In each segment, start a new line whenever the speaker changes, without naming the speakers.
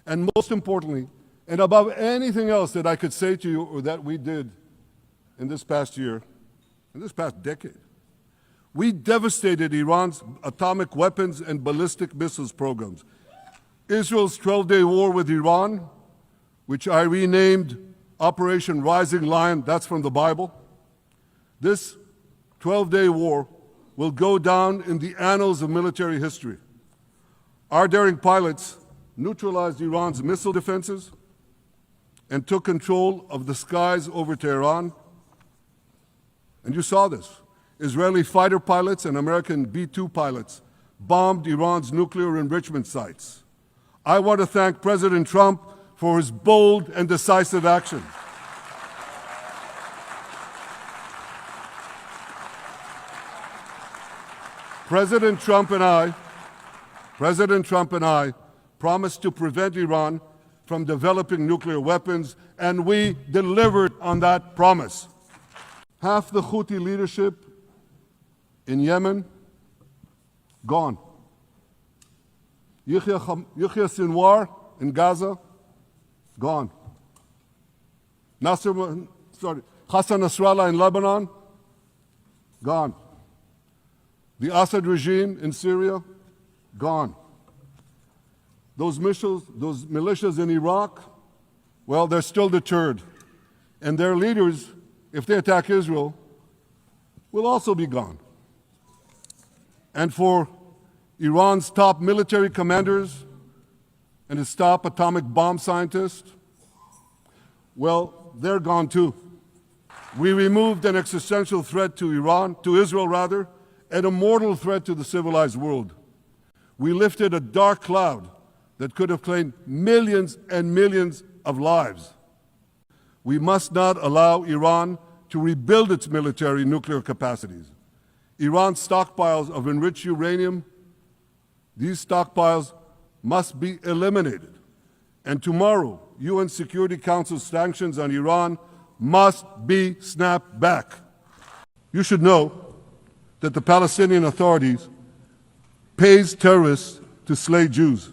And most importantly, and above anything else that I could say to you or that we did in this past year, in this past decade, we devastated Iran's atomic weapons and ballistic missiles programs. Israel's 12-day war with Iran, which I renamed Operation Rising Lion, that's from the Bible. This 12-day war will go down in the annals of military history. Our daring pilots neutralized Iran's missile defenses and took control of the skies over Tehran. And you saw this. Israeli fighter pilots and American B-2 pilots bombed Iran's nuclear enrichment sites. I want to thank President Trump for his bold and decisive action. President Trump and I promised to prevent Iran from developing nuclear weapons, and we delivered on that promise. Half the Houthi leadership in Yemen, gone. Yahya Sinwar in Gaza, gone. Hassan Nasrallah in Lebanon, gone. The Assad regime in Syria, gone. Those militias in Iraq, well, they're still deterred. And their leaders, if they attack Israel, will also be gone. And for Iran's top military commanders and its top atomic bomb scientists, well, they're gone too. We removed an existential threat to Israel, and a mortal threat to the civilized world. We lifted a dark cloud that could have claimed millions and millions of lives. We must not allow Iran to rebuild its military nuclear capacities. Iran's stockpiles of enriched uranium, these stockpiles must be eliminated. And tomorrow, UN Security Council sanctions on Iran must be snapped back. You should know that the Palestinian authorities pays terrorists to slay Jews.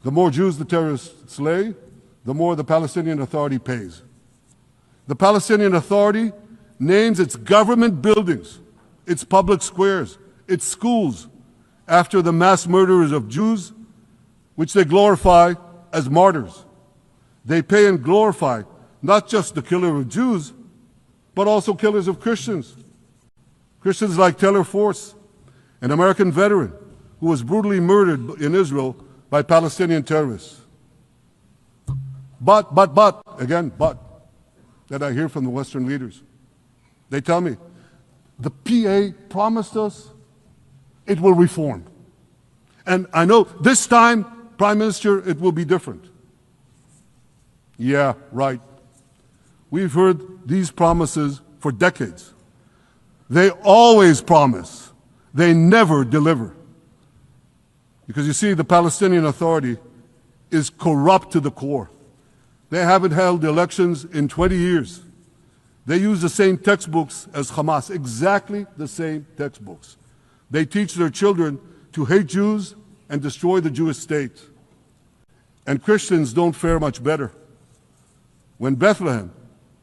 The more Jews the terrorists slay, the more the Palestinian Authority pays. The Palestinian Authority names its government buildings, its public squares, its schools, after the mass murderers of Jews, which they glorify as martyrs. They pay and glorify not just the killer of Jews, but also killers of Christians. Christians like Taylor Force, an American veteran who was brutally murdered in Israel by Palestinian terrorists. But, that I hear from the Western leaders. They tell me, the PA promised us it will reform. And I know this time, Prime Minister, it will be different. Yeah, right. We've heard these promises for decades. They always promise. They never deliver. Because you see, the Palestinian Authority is corrupt to the core. They haven't held elections in 20 years. They use the same textbooks as Hamas, exactly the same textbooks. They teach their children to hate Jews and destroy the Jewish state. And Christians don't fare much better. When Bethlehem,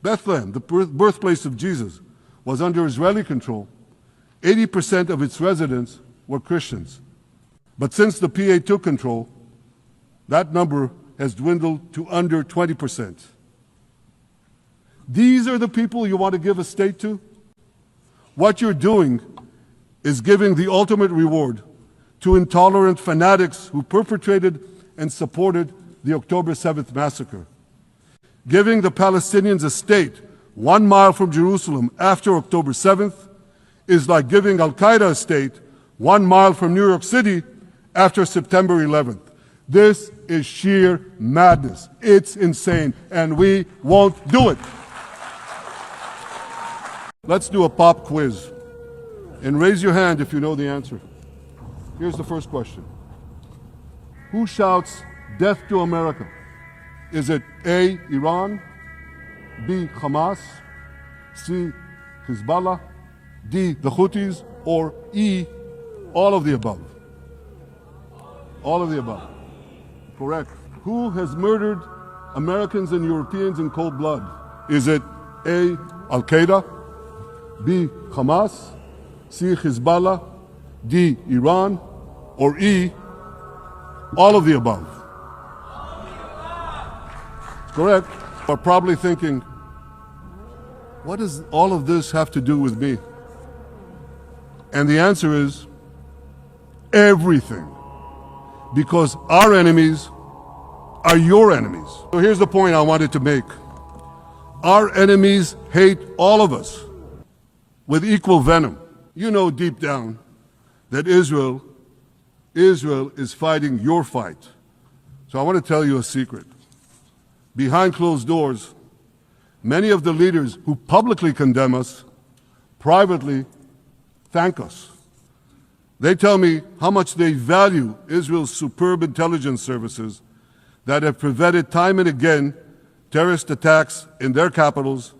the birthplace of Jesus, was under Israeli control, 80% of its residents were Christians. But since the PA took control, that number has dwindled to under 20%. These are the people you want to give a state to? What you're doing is giving the ultimate reward to intolerant fanatics who perpetrated and supported the October 7th massacre. Giving the Palestinians a state 1 mile from Jerusalem after October 7th is like giving Al-Qaeda a state 1 mile from New York City after September 11th. This is sheer madness. It's insane, and we won't do it. Let's do a pop quiz. And raise your hand if you know the answer. Here's the first question. Who shouts death to America? Is it A, Iran, B, Hamas, C, Hezbollah, D, the Houthis, or E, all of the above? All of the above. Correct. Who has murdered Americans and Europeans in cold blood? Is it A, Al-Qaeda, B, Hamas, C, Hezbollah, D, Iran, or E, all of the above? Correct. Are probably thinking, what does all of this have to do with me? And the answer is everything. Because our enemies are your enemies. So here's the point I wanted to make. Our enemies hate all of us with equal venom. You know deep down that Israel is fighting your fight. So I want to tell you a secret. Behind closed doors, many of the leaders who publicly condemn us privately thank us. They tell me how much they value Israel's superb intelligence services that have prevented time and again terrorist attacks in their capitals,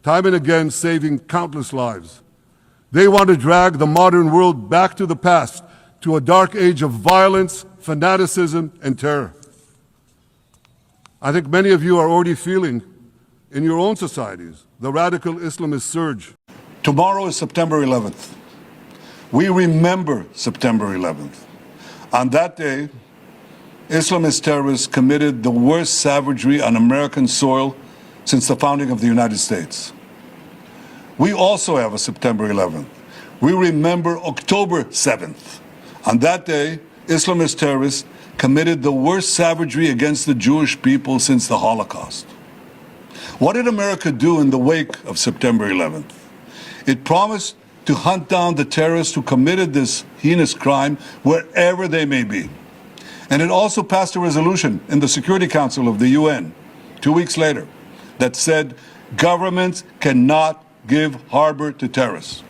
time and again saving countless lives. They want to drag the modern world back to the past, to a dark age of violence, fanaticism, and terror. I think many of you are already feeling in your own societies the radical Islamist surge.
Tomorrow is September 11th. We remember September 11th. On that day, Islamist terrorists committed the worst savagery on American soil since the founding of the United States. We also have a September 11th. We remember October 7th. On that day, Islamist terrorists committed the worst savagery against the Jewish people since the Holocaust. What did America do in the wake of September 11th? It promised to hunt down the terrorists who committed this heinous crime wherever they may be. And it also passed a resolution in the Security Council of the UN 2 weeks later that said governments cannot give harbor to terrorists.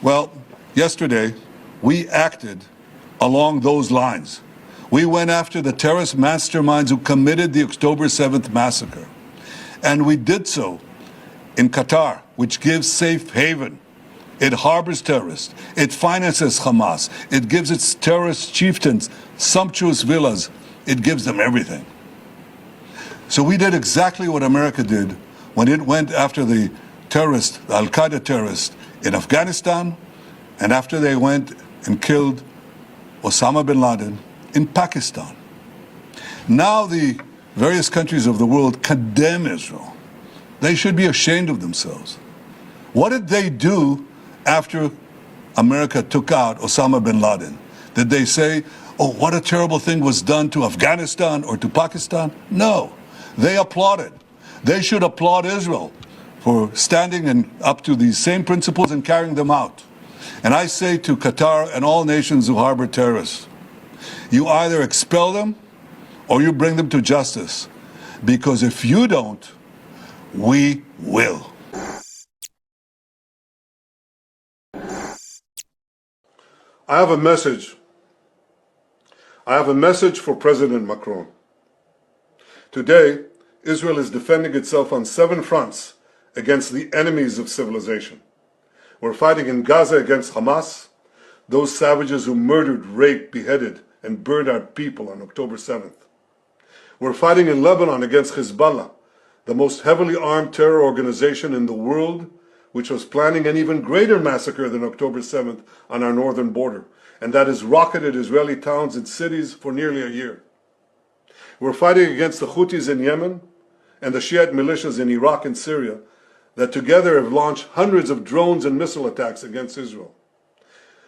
Well, yesterday we acted along those lines. We went after the terrorist masterminds who committed the October 7th massacre. And we did so in Qatar, which gives safe haven. It harbors terrorists. It finances Hamas. It gives its terrorist chieftains sumptuous villas. It gives them everything. So we did exactly what America did when it went after the terrorists, the Al-Qaeda terrorists in Afghanistan, and after they went and killed Osama bin Laden in Pakistan. Now the various countries of the world condemn Israel. They should be ashamed of themselves. What did they do after America took out Osama bin Laden? Did they say, oh, what a terrible thing was done to Afghanistan or to Pakistan? No, they applauded. They should applaud Israel for standing and up to these same principles and carrying them out. And I say to Qatar and all nations who harbor terrorists, you either expel them or you bring them to justice. Because if you don't, we will.
I have a message. I have a message for President Macron. Today, Israel is defending itself on 7 fronts against the enemies of civilization. We're fighting in Gaza against Hamas, those savages who murdered, raped, beheaded, and burned our people on October 7th. We're fighting in Lebanon against Hezbollah, the most heavily armed terror organization in the world, which was planning an even greater massacre than October 7th on our northern border, and that has rocketed Israeli towns and cities for nearly a year. We're fighting against the Houthis in Yemen and the Shiite militias in Iraq and Syria that together have launched hundreds of drones and missile attacks against Israel.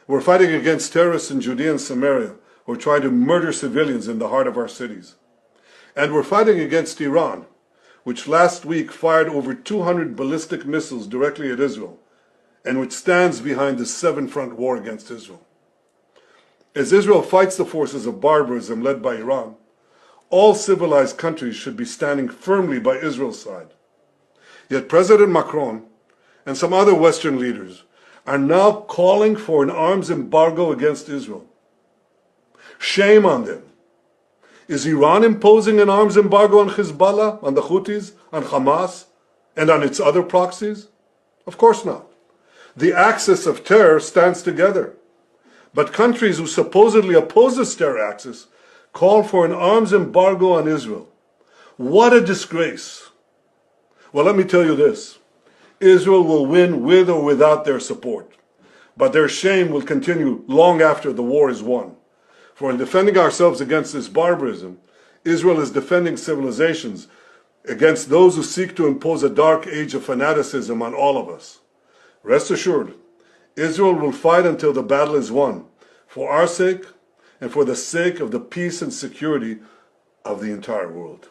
We're fighting against terrorists in Judea and Samaria who are trying to murder civilians in the heart of our cities. And we're fighting against Iran, which last week fired over 200 ballistic missiles directly at Israel, and which stands behind the 7-front war against Israel. As Israel fights the forces of barbarism led by Iran, all civilized countries should be standing firmly by Israel's side. Yet President Macron and some other Western leaders are now calling for an arms embargo against Israel. Shame on them. Is Iran imposing an arms embargo on Hezbollah, on the Houthis, on Hamas, and on its other proxies? Of course not. The axis of terror stands together. But countries who supposedly oppose this terror axis call for an arms embargo on Israel. What a disgrace. Well, let me tell you this. Israel will win with or without their support. But their shame will continue long after the war is won. For in defending ourselves against this barbarism, Israel is defending civilizations against those who seek to impose a dark age of fanaticism on all of us. Rest assured, Israel will fight until the battle is won, for our sake and for the sake of the peace and security of the entire world.